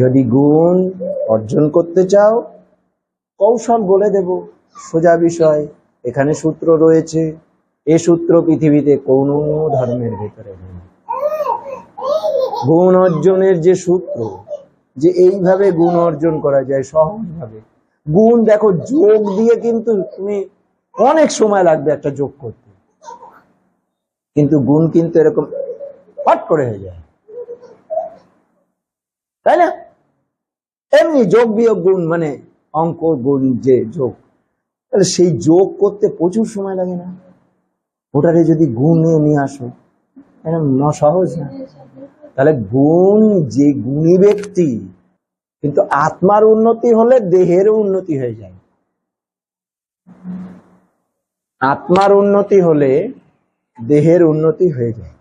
যদি গুণ অর্জন করতে চাও, কৌশল বলে দেব, সোজা বিষয়। এখানে সূত্র রয়েছে, এ সূত্র পৃথিবীতে কোনো ধর্মের ভেতরে নেই। গুণ অর্জনের যে সূত্র, যে এইভাবে গুণ অর্জন করা যায় সহজভাবে। গুণ দেখো, যোগ দিয়ে কিন্তু তুমি অনেক সময় লাগবে একটা যোগ করতে, কিন্তু গুণ কিন্তু এরকম ফট করে হয়ে যায়, তাই না? এমনি যোগ বিয়োগ গুণ মানে অঙ্ক গুণ যে যোগ, তাহলে সেই যোগ করতে প্রচুর সময় লাগে না? ওটারে যদি গুণে নিয়ে আসো, সহজ না। তাহলে গুণ, যে গুণী ব্যক্তি, কিন্তু আত্মার উন্নতি হলে দেহেরও উন্নতি হয়ে যায়। আত্মার উন্নতি হলে দেহের উন্নতি হয়ে যায়।